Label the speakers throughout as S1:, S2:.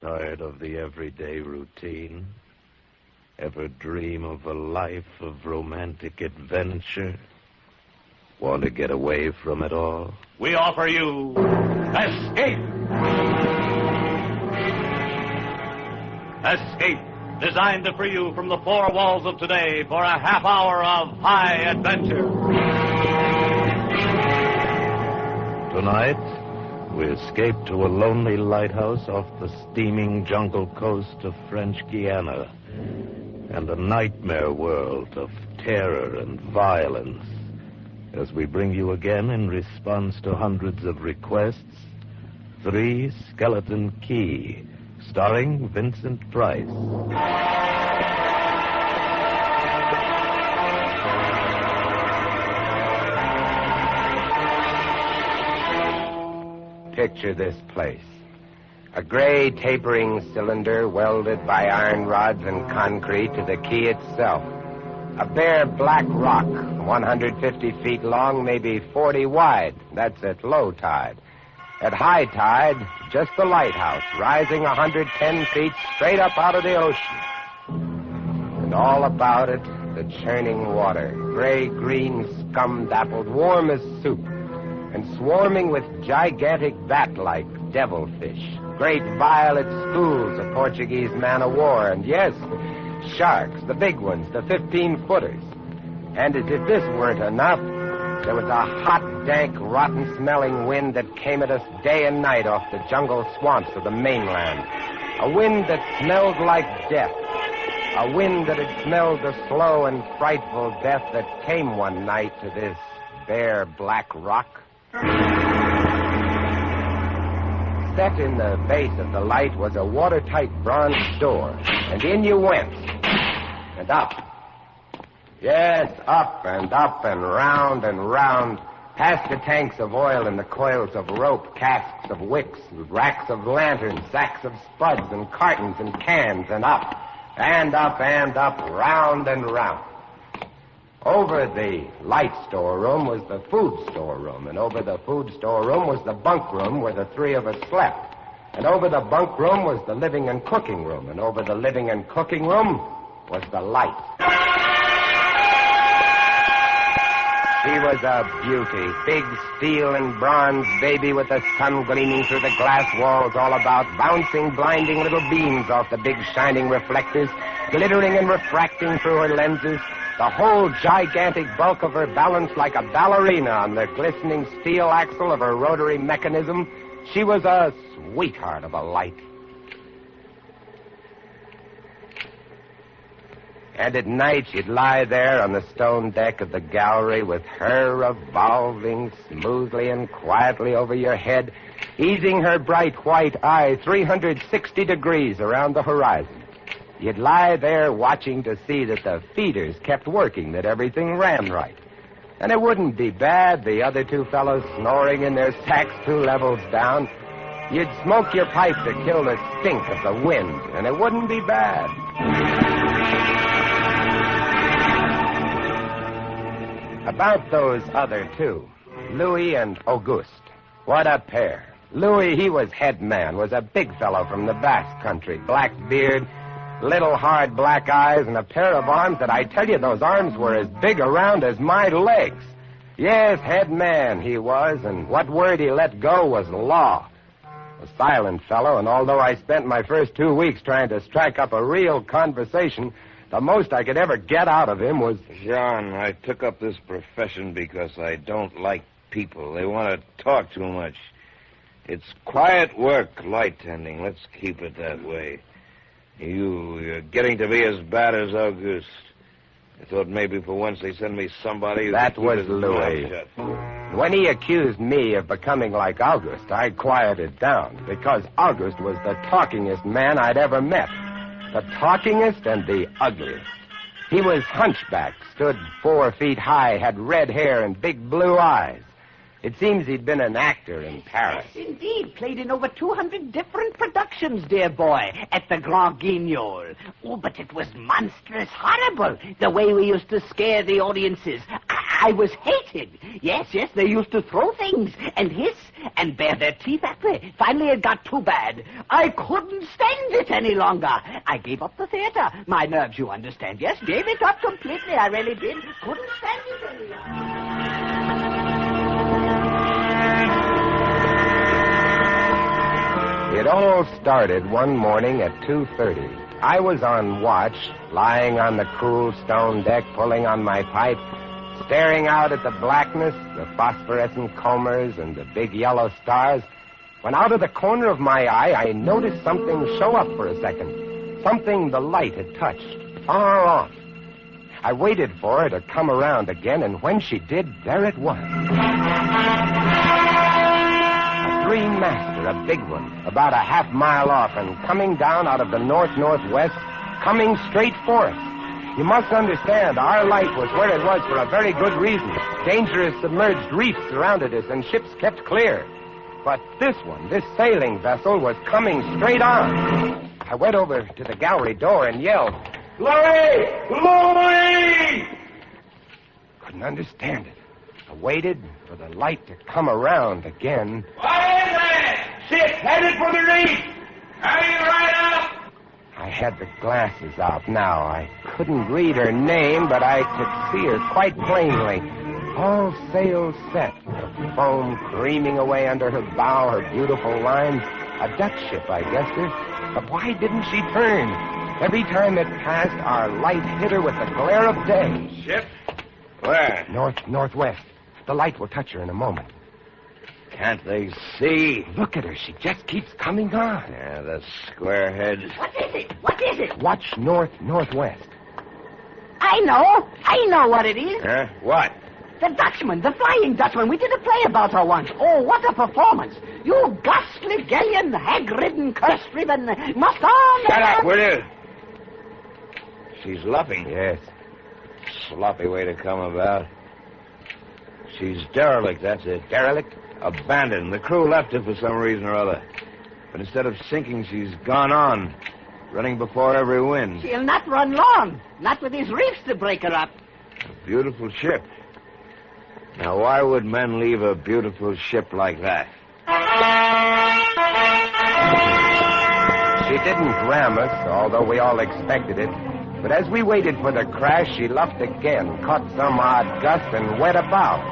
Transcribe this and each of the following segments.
S1: Tired of the everyday routine? Ever dream of a life of romantic adventure? Want to get away from it all?
S2: We offer you Escape. Escape, designed to free you from the four walls of today for a half hour of high adventure.
S1: Tonight, we escape to a lonely lighthouse off the steaming jungle coast of French Guiana and a nightmare world of terror and violence as we bring you again, in response to hundreds of requests, Three Skeleton Key, starring Vincent Price.
S3: Picture this place. A gray tapering cylinder welded by iron rods and concrete to the key itself. A bare black rock, 150 feet long, maybe 40 wide. That's at low tide. At high tide, just the lighthouse, rising 110 feet straight up out of the ocean. And all about it, the churning water, gray-green, scum-dappled, warm as soup, and swarming with gigantic bat-like devilfish, great violet schools of Portuguese man-o'-war, and yes, sharks, the big ones, the 15-footers. And as if this weren't enough, there was a hot, dank, rotten-smelling wind that came at us day and night off the jungle swamps of the mainland. A wind that smelled like death. A wind that had smelled the slow and frightful death that came one night to this bare black rock. Set in the base of the light was a watertight bronze door, and in you went. And up. Yes, up and round, past the tanks of oil and the coils of rope, casks of wicks, racks of lanterns, sacks of spuds and cartons and cans, and up, round and round. Over the light storeroom was the food storeroom, and over the food storeroom was the bunk room where the three of us slept. And over the bunk room was the living and cooking room, and over the living and cooking room was the light. She was a beauty, big steel and bronze baby with the sun gleaming through the glass walls all about, bouncing blinding little beams off the big shining reflectors, glittering and refracting through her lenses, the whole gigantic bulk of her balanced like a ballerina on the glistening steel axle of her rotary mechanism. She was a sweetheart of a light. And at night, she'd lie there on the stone deck of the gallery with her revolving smoothly and quietly over your head, easing her bright white eye 360 degrees around the horizon. You'd lie there watching to see that the feeders kept working, that everything ran right. And it wouldn't be bad, the other two fellows snoring in their sacks 2 levels down. You'd smoke your pipe to kill the stink of the wind, and it wouldn't be bad. About those other two, Louis and Auguste. What a pair. Louis, he was head man, was a big fellow from the Basque country, black beard, little hard black eyes, and a pair of arms that I tell you, those arms were as big around as my legs. Yes, head man he was, and what word he let go was law. A silent fellow, and although I spent my first 2 weeks trying to strike up a real conversation, the most I could ever get out of him was...
S4: John, I took up this profession because I don't like people. They want to talk too much. It's quiet work, light tending. Let's keep it that way. You're getting to be as bad as Auguste. I thought maybe for once they'd send me somebody...
S3: That was Louis. When he accused me of becoming like Auguste, I quieted down, because Auguste was the talkingest man I'd ever met. The talkingest and the ugliest. He was hunchbacked, stood 4 feet high, had red hair and big blue eyes. It seems he'd been an actor in Paris.
S5: Yes, indeed. Played in over 200 different productions, dear boy, at the Grand Guignol. Oh, but it was monstrous horrible, the way we used to scare the audiences. I was hated. Yes, they used to throw things and hiss and bare their teeth at me. Finally, it got too bad. I couldn't stand it any longer. I gave up the theater. My nerves, you understand. Yes, gave it up completely. I really did. Couldn't stand it any longer.
S3: It all started one morning at 2:30. I was on watch, lying on the cool stone deck, pulling on my pipe, staring out at the blackness, the phosphorescent combers, and the big yellow stars, when out of the corner of my eye, I noticed something show up for a second. Something the light had touched, far off. I waited for her to come around again, and when she did, there it was. Master, a big one, about a half mile off, and coming down out of the north-northwest, coming straight for us. You must understand, our light was where it was for a very good reason. Dangerous submerged reefs surrounded us, and ships kept clear. But this one, this sailing vessel, was coming straight on. I went over to the gallery door and yelled, "Louis! Louis!" Couldn't understand it. I waited for the light to come around again.
S4: What is it? Ship headed for the reef. Hurry right up.
S3: I had the glasses out now. I couldn't read her name, but I could see her quite plainly. All sails set, the foam creaming away under her bow, her beautiful lines. A Dutch ship, I guessed her. But why didn't she turn? Every time it passed, our light hit her with the glare of day.
S4: Ship? Where?
S3: Northwest. The light will touch her in a moment.
S4: Can't they see?
S3: Look at her. She just keeps coming on.
S4: Yeah, the squarehead.
S5: What is it? What is it?
S3: Watch northwest.
S5: I know what it is.
S4: Huh? What?
S5: The Dutchman, the Flying Dutchman. We did a play about her once. Oh, what a performance. You ghastly, galleon, hag-ridden, curse-riven, must on...
S4: Shut up, will you? She's luffing.
S3: Yes.
S4: Sloppy way to come about. She's derelict, that's it.
S3: Derelict?
S4: Abandoned. The crew left her for some reason or other. But instead of sinking, she's gone on, running before every wind.
S5: She'll not run long. Not with these reefs to break her up.
S4: A beautiful ship. Now, why would men leave a beautiful ship like that?
S3: She didn't ram us, although we all expected it. But as we waited for the crash, she luffed again, caught some odd gust, and went about.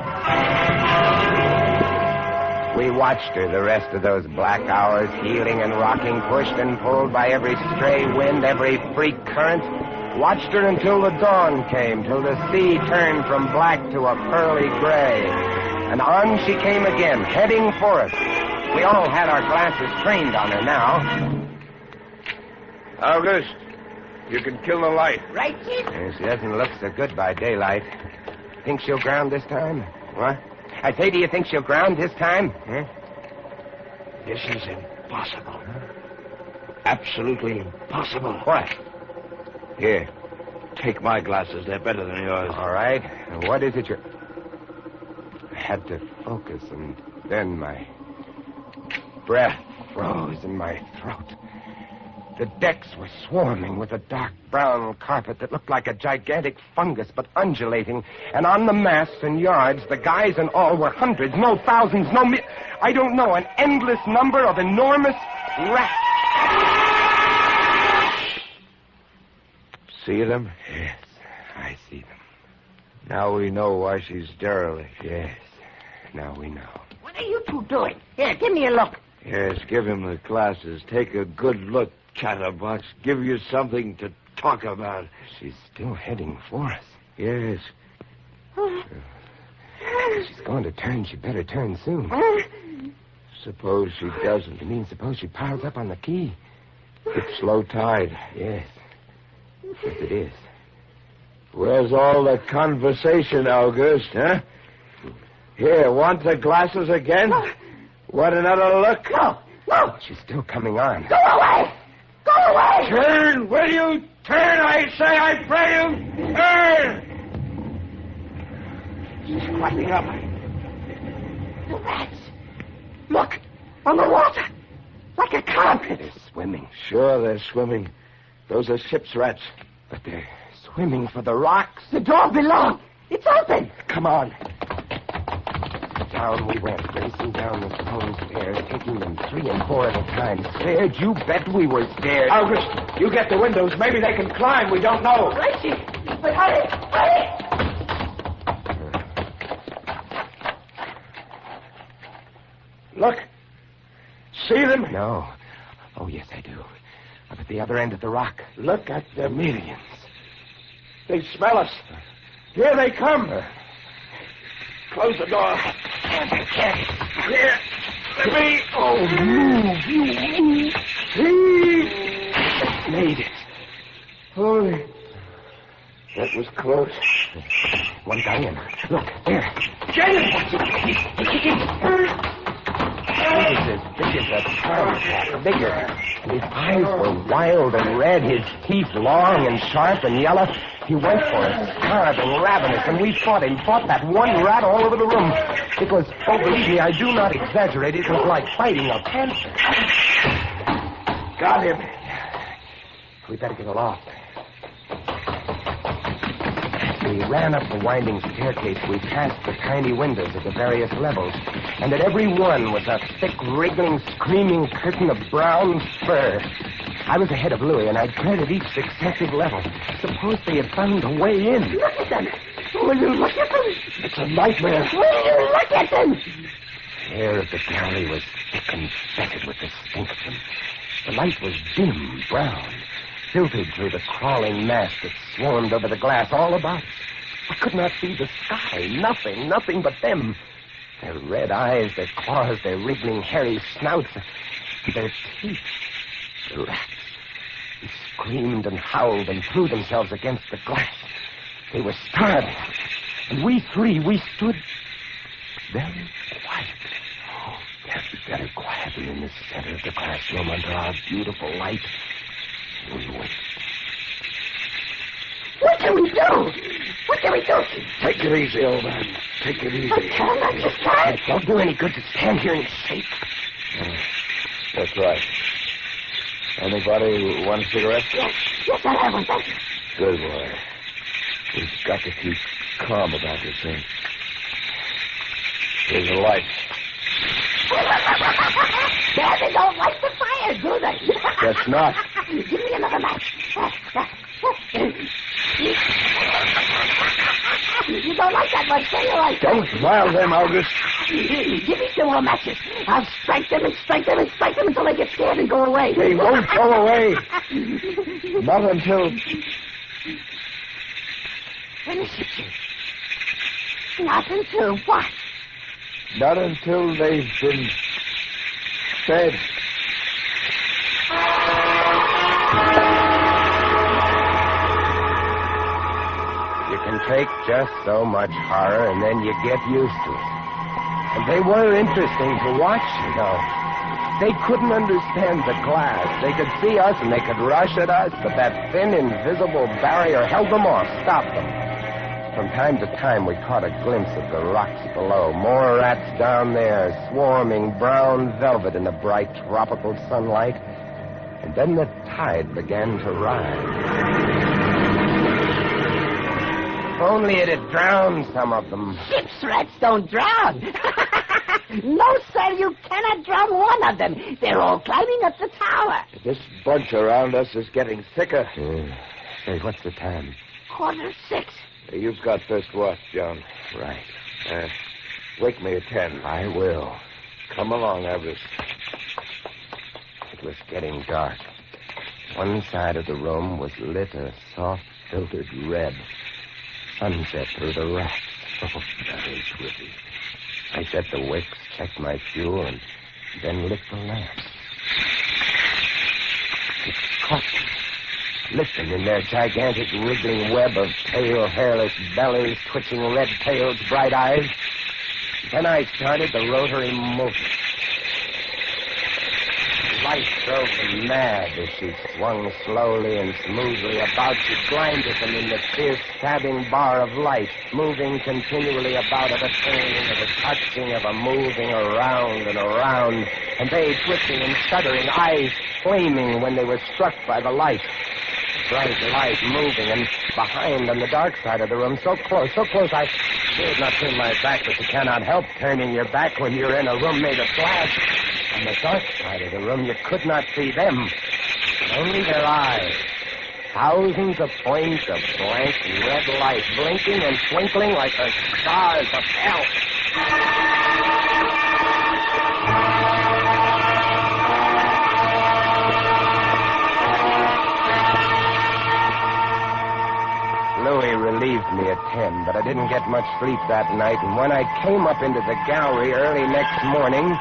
S3: We watched her the rest of those black hours, heeling and rocking, pushed and pulled by every stray wind, every freak current. Watched her until the dawn came, till the sea turned from black to a pearly gray. And on she came again, heading for us. We all had our glasses trained on her now.
S4: August, you can kill the light.
S5: Right, Chief?
S3: She doesn't look so good by daylight. Think she'll ground this time?
S4: What?
S3: I say, do you think she'll ground this time?
S4: Huh? This is impossible. Absolutely impossible.
S3: What?
S4: Here, take my glasses. They're better than yours.
S3: All right. And what is it you're... I had to focus, and then my breath froze in my throat. The decks were swarming with a dark brown carpet that looked like a gigantic fungus, but undulating. And on the masts and yards, the guys and all were hundreds, no thousands, I don't know, an endless number of enormous rats.
S4: See them?
S3: Yes, I see them.
S4: Now we know why she's derelict.
S3: Yes, now we know.
S5: What are you two doing? Here, give me a look.
S4: Yes, give him the glasses. Take a good look, chatterbox. Give you something to talk about.
S3: She's still heading for us.
S4: Yes.
S3: She's going to turn. She better turn soon.
S4: Suppose she doesn't.
S3: You mean suppose she piles up on the quay?
S4: It's low tide.
S3: Yes. Yes, it is.
S4: Where's all the conversation, August, huh? Here, want the glasses again? Want another look?
S5: No.
S3: She's still coming on.
S5: Go away! Go away!
S4: Turn! Will you turn, I say, I pray you? Turn!
S5: She's climbing up. The rats. Look, on the water. Like a carpet.
S3: They're swimming.
S4: Sure, they're swimming. Those are ship's rats.
S3: But they're swimming for the rocks.
S5: The door below. It's open.
S3: Come on. Down we went, racing down the stone stairs, taking them 3 and 4 at a time. Scared? You bet we were scared.
S6: August, you get the windows. Maybe they can climb. We don't know.
S5: Right, Chief. But hurry, hurry.
S6: Look. See them?
S3: No. Oh, yes, I do. Up at the other end of the rock.
S6: Look at the millions. They smell us. Here they come. Close the door. Here. Let me.
S3: Oh, move. You move.
S6: See? Made it. Holy. That was close.
S3: One guy in. Look, there.
S6: Get it!
S3: This is a cat, bigger. His eyes were wild and red, his teeth long and sharp and yellow. He went for us, starving, ravenous, and we fought him, fought that one rat all over the room. It was, oh, believe me, I do not exaggerate, it was like fighting a panther.
S6: Got him.
S3: We better get aloft. We ran up the winding staircase. We passed the tiny windows at the various levels, and at every one was a thick, wriggling, screaming curtain of brown fur. I was ahead of Louis, and I treaded each successive level. Suppose they had found a way in.
S5: Look at them. Will you look at them?
S6: It's a nightmare.
S5: Will you look at them?
S3: The air of the gallery was thick and fetid with the stink of them. The light was dim, brown, filtered through the crawling mass that swarmed over the glass all about us. I could not see the sky. Nothing but them. Their red eyes, their claws, their wriggling, hairy snouts, their teeth. The rats. They screamed and howled and threw themselves against the glass. They were starving. And we three, we stood very quietly. Oh, yes, very quietly in the center of the classroom under our beautiful light. We waited.
S5: What can we do? What can we do?
S6: Take it easy, old man. Take it easy.
S5: I just can't.
S3: It don't do any good to stand here and shake.
S4: That's right. Anybody want a cigarette?
S5: Yes, I have one. Thank you.
S4: Good boy. We've got to keep calm about this thing. Here's a light.
S5: They don't like the fire, do they?
S4: Guess not.
S5: Give me another match. You don't like that much, do you?
S4: Don't rile them, August.
S5: Give me some more matches. I'll strike them and strike them and strike them until they get scared and go away.
S4: They won't go away. Not until...
S5: Finish it, Chief. Not until what?
S4: Not until they've been fed.
S3: You can take just so much horror, and then you get used to it. And they were interesting to watch, you know. They couldn't understand the glass. They could see us, and they could rush at us, but that thin, invisible barrier held them off, stopped them. From time to time, we caught a glimpse of the rocks below. More rats down there, swarming brown velvet in the bright tropical sunlight. And then the tide began to rise. If only it had drowned some of them.
S5: Ship's rats don't drown. No, sir, you cannot drown one of them. They're all climbing up the tower.
S4: This bunch around us is getting thicker.
S3: Say, what's the time?
S5: 6:45.
S4: You've got first watch, John.
S3: Right.
S4: Wake me at 10.
S3: I will.
S4: Come along, August.
S3: It was getting dark. One side of the room was lit a soft, filtered red. Sunset through the racks. Oh, very pretty. I set the wicks, checked my fuel, and then lit the lamp. It caught them, lifting in their gigantic wriggling web of pale, hairless bellies, twitching red tails, bright eyes. Then I started the rotary motor. Light drove them mad as she swung slowly and smoothly about. She blinded them in the fierce, stabbing bar of light, moving continually about at a turning, of a touching, of a moving around and around, and they twisting and shuddering, eyes flaming when they were struck by the light. bright light moving, and behind on the dark side of the room, so close, I dared not turn my back, but you cannot help turning your back when you're in a room made of glass. On the dark side of the room, you could not see them, but only their eyes. Thousands of points of blank red light blinking and twinkling like the stars of hell. Louis relieved me at 10, but I didn't get much sleep that night, and when I came up into the gallery early next morning,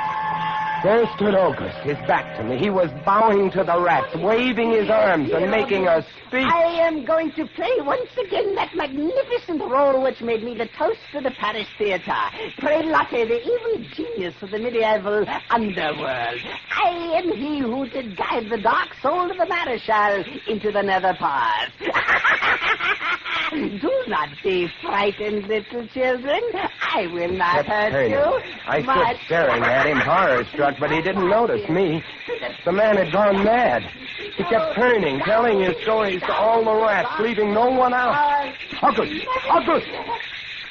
S3: there stood August, his back to me. He was bowing to the rats, waving his arms and making a speech.
S5: I am going to play once again that magnificent role which made me the toast of the Paris theater. Prelotte, the evil genius of the medieval underworld. I am he who did guide the dark soul of the Maréchal into the nether path. Do not be frightened, little children. I will not hurt you.
S3: I stood staring at him, horror-struck, but he didn't notice me. The man had gone mad. He kept turning, telling his stories to all the rats, leaving no one out. August! August!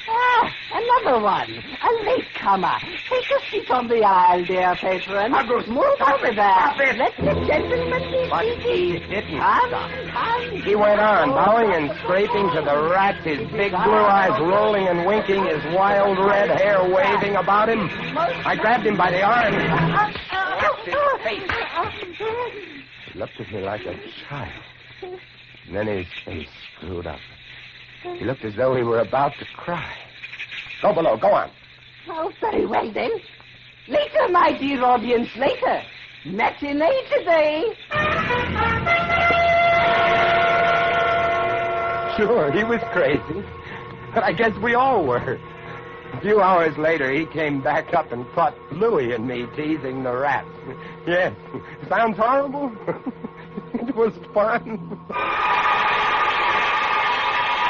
S5: Ah, another one. A latecomer. Take a seat on the aisle, dear patron.
S3: August,
S5: move over there.
S3: Stop it.
S5: Let the gentleman be
S3: But he
S5: seated.
S3: didn't
S5: Come,
S3: stop.
S5: come.
S3: He went on, bowing and scraping to the rats, his big blue eyes rolling and winking, his wild red hair waving about him. I grabbed him by the arm. Slapped his face. He looked at me like a child. And then his face screwed up. He looked as though he were about to cry. Go below, go on.
S5: Oh, very well, then. Later, my dear audience, later. Matinee today.
S3: Sure, he was crazy. But I guess we all were. A few hours later, he came back up and caught Louis and me teasing the rats. Yes, sounds horrible. It was fun.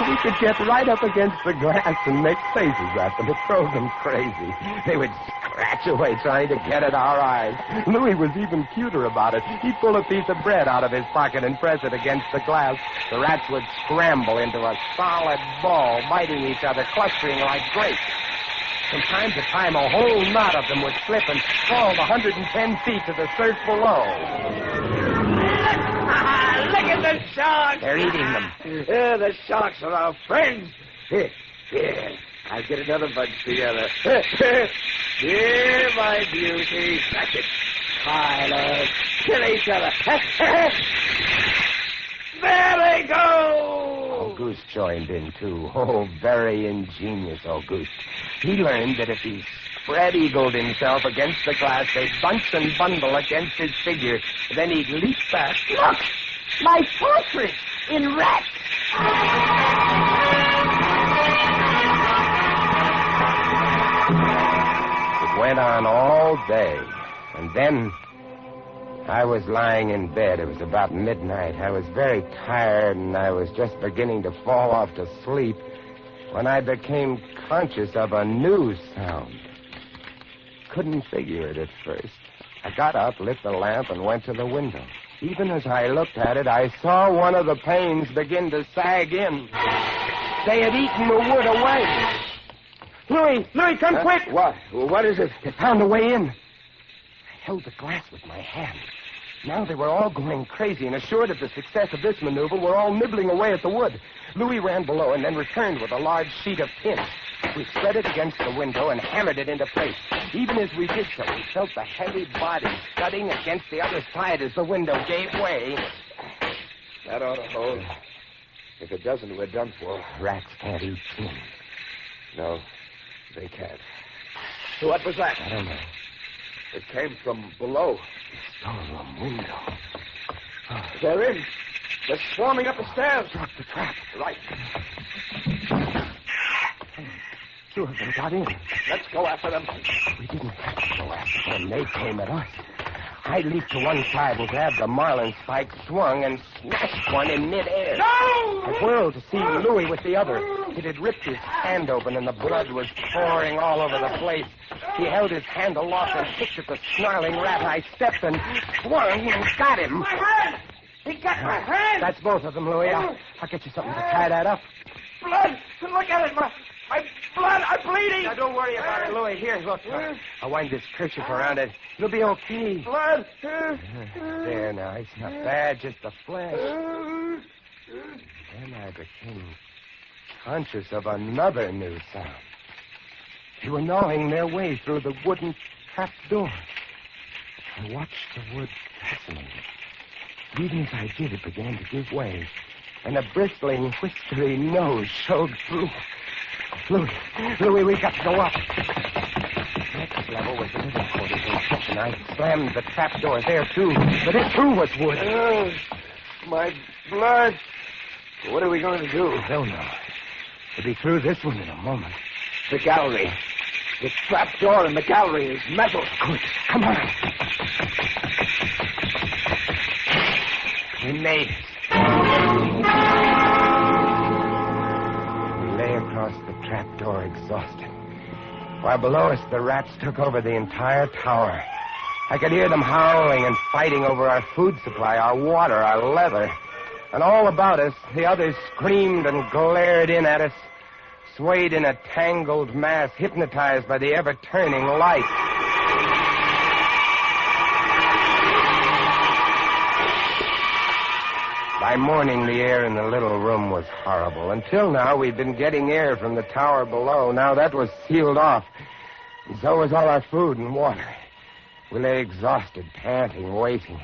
S3: We could get right up against the glass and make faces at them. It drove them crazy. They would scratch away trying to get at our eyes. Louis was even cuter about it. He'd pull a piece of bread out of his pocket and press it against the glass. The rats would scramble into a solid ball, biting each other, clustering like grapes. From time to time, a whole knot of them would slip and fall 110 feet to the surf below.
S6: Look at the sharks!
S3: They're eating them.
S6: The sharks are our friends. Here, I'll get another bunch together. Here, my beauty. That's it. Tyler, kill each other. There they go!
S3: Auguste joined in, too. Oh, very ingenious Auguste. He learned that if he spread-eagled himself against the glass, they'd bunch and bundle against his figure. Then he'd leap back.
S5: Look! My fortress in rats.
S3: It went on all day. And then I was lying in bed. It was about midnight. I was very tired, and I was just beginning to fall off to sleep when I became conscious of a new sound. Couldn't figure it at first. I got up, lit the lamp, and went to the window. Even as I looked at it, I saw one of the panes begin to sag in. They had eaten the wood away. Louis, come quick!
S6: What is it?
S3: They found a way in. I held the glass with my hand. Now they were all going crazy, and assured of the success of this maneuver, were all nibbling away at the wood. Louis ran below and then returned with a large sheet of tin. We spread it against the window and hammered it into place. Even as we did so, we felt the heavy body thudding against the other side as the window gave way.
S6: That ought to hold. If it doesn't, we're done for.
S3: Rats can't eat tin.
S6: No, they can't. What was that?
S3: I don't know.
S6: It came from below.
S3: Storeroom window.
S6: They're in. They're swarming up the stairs.
S3: Drop the trap.
S6: Right.
S3: Two of them got in.
S6: Let's go after them.
S3: We didn't have to go after them. They came at us. I leaped to one side and grabbed the marlin spike, swung, and snatched one in midair.
S6: No!
S3: I whirled to see Louis with the other. It had ripped his hand open, and the blood was pouring all over the place. He held his hand aloft and kicked at the snarling rat. I stepped and swung and got him.
S6: My hand! He got my hand!
S3: That's both of them, Louis. I'll get you something to tie that up.
S6: Blood! Look at it, my blood! I'm bleeding!
S3: Now, don't worry about it, Louis. Here, look. I'll wind this kerchief around it. It'll be okay.
S6: Blood!
S3: There now, it's not bad, just the flesh. Then I became conscious of another new sound. They were gnawing their way through the wooden trap door. I watched the wood fascinated. Even as I did, it began to give way, and a bristling, whiskery nose showed through. Louis, we got to go up. Next level was the living quarters in the kitchen. I slammed the trap door there, too, but it, too, was wood.
S6: My blood! What are we going to do?
S3: I don't know. We'll be through this one in a moment.
S6: The gallery. The trap door in the gallery is metal.
S3: Good. Come on. We made it. We lay across the trap door exhausted. While below us, the rats took over the entire tower. I could hear them howling and fighting over our food supply, our water, our leather. And all about us, the others screamed and glared in at us, swayed in a tangled mass, hypnotized by the ever-turning light. By morning, the air in the little room was horrible. Until now, we'd been getting air from the tower below. Now that was sealed off. And so was all our food and water. We lay exhausted, panting, waiting.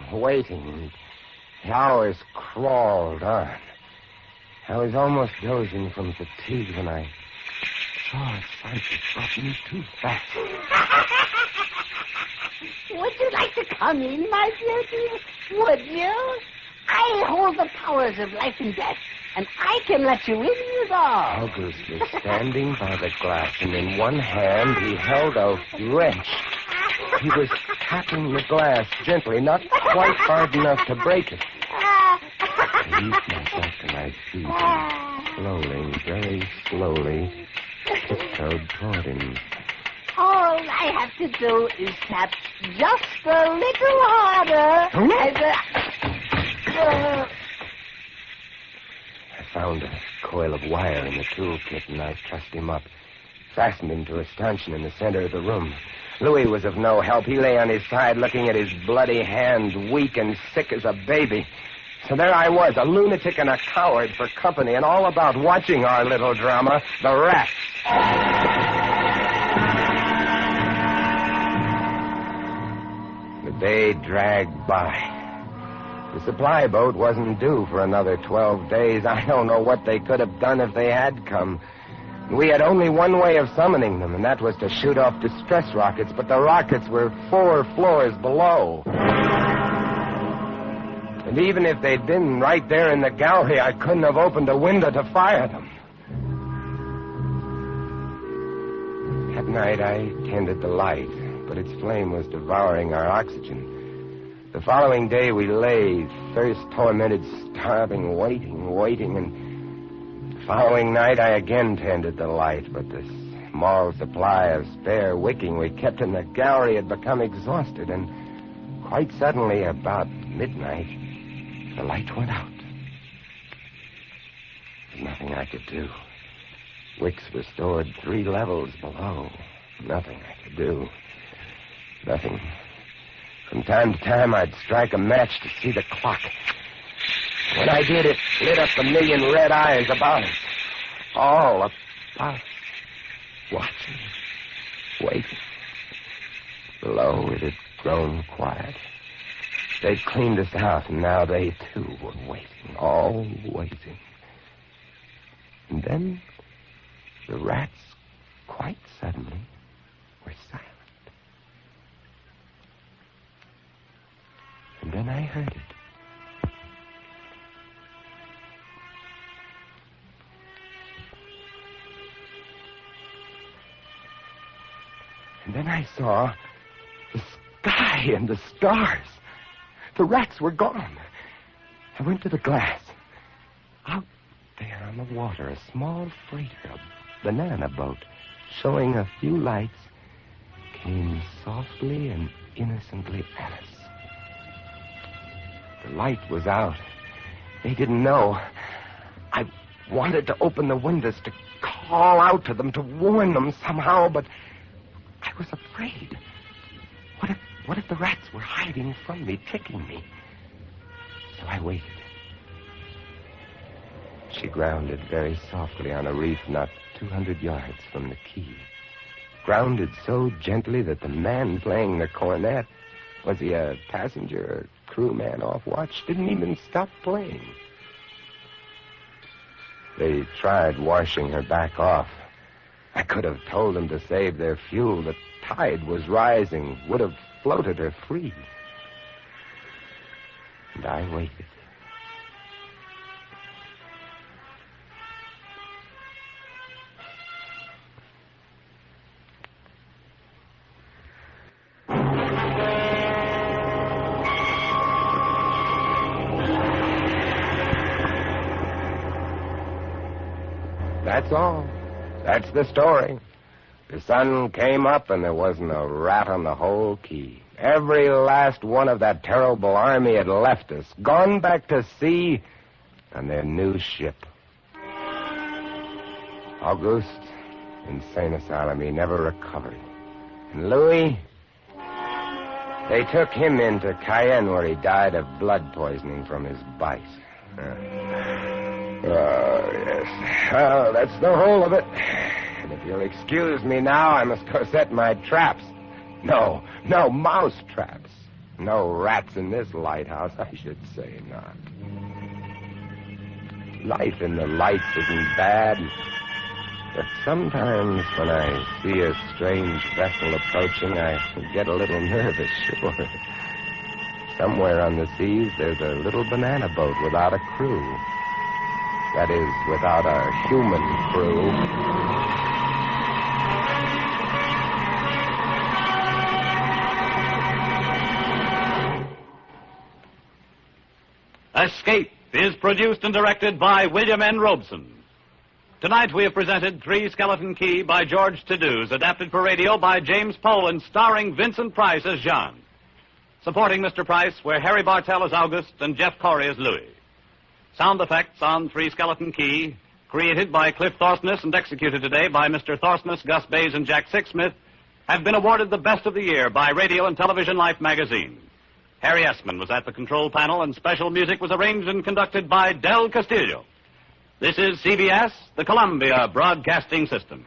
S3: The hours crawled on. I was almost dozing from fatigue when I saw a sight that brought me too fast.
S5: Would you like to come in, my beauty? Would you? I hold the powers of life and death, and I can let you in, you know.
S3: August was standing by the glass, and in one hand he held a wrench. He was tapping the glass gently, not quite hard enough to break it. I eased myself to my feet and slowly, very slowly, tiptoed toward him.
S5: All I have to do is tap just a little harder.
S3: I found a coil of wire in the toolkit, and I trussed him up, fastened him to a stanchion in the center of the room. Louis was of no help. He lay on his side, looking at his bloody hand, weak and sick as a baby. So there I was, a lunatic and a coward for company, and all about watching our little drama, the rats. The day dragged by. The supply boat wasn't due for another 12 days. I don't know what they could have done if they had come. We had only one way of summoning them, and that was to shoot off distress rockets, but the rockets were 4 floors below. And even if they'd been right there in the gallery, I couldn't have opened a window to fire them. That night, I tended the light, but its flame was devouring our oxygen. The following day, we lay, thirst-tormented, starving, waiting, and the following night, I again tended the light, but the small supply of spare wicking we kept in the gallery had become exhausted, and quite suddenly, about midnight, the light went out. There was nothing I could do. Wicks were stored 3 levels below. Nothing I could do. Nothing. From time to time, I'd strike a match to see the clock. When I did, it lit up the million red eyes about us. All about us. Watching. Waiting. Below, it had grown quiet. They'd cleaned us out, and now they, too, were waiting. All waiting. And then, the rats, quite suddenly, were silent. And then I heard it. And then I saw the sky and the stars. The rats were gone. I went to the glass. Out there on the water, a small freighter, a banana boat, showing a few lights, came softly and innocently at us. The light was out, They didn't know. I wanted to open the windows to call out to them, to warn them somehow, but I was afraid. What if the rats were hiding from me, tricking me? So I waited. She grounded very softly on a reef not 200 yards from the quay. Grounded so gently that the man playing the cornet, was he a passenger or crewman off watch, didn't even stop playing. They tried washing her back off. I could have told them to save their fuel. The tide was rising, would have floated her free. And I waited. That's all. That's the story. The sun came up and there wasn't a rat on the whole quay. Every last one of that terrible army had left us, gone back to sea on their new ship. Auguste, insane asylum, he never recovered. And Louis, they took him into Cayenne where he died of blood poisoning from his bite. Oh, yes. Well, that's the whole of it. And if you'll excuse me now, I must go set my traps. No mouse traps. No rats in this lighthouse, I should say not. Life in the lights isn't bad, but sometimes when I see a strange vessel approaching, I get a little nervous, sure. Somewhere on the seas, there's a little banana boat without a crew. That is, without a human crew.
S2: Escape is produced and directed by William N. Robeson. Tonight we have presented Three Skeleton Key by George Toulouse, adapted for radio by James Poland, starring Vincent Price as Jean. Supporting Mr. Price were Harry Bartell as August and Jeff Corey as Louis. Sound effects on Three Skeleton Key, created by Cliff Thorsness and executed today by Mr. Thorsness, Gus Bays, and Jack Sixsmith, have been awarded the Best of the Year by Radio and Television Life magazine. Harry Essman was at the control panel, and special music was arranged and conducted by Del Castillo. This is CBS, the Columbia Broadcasting System.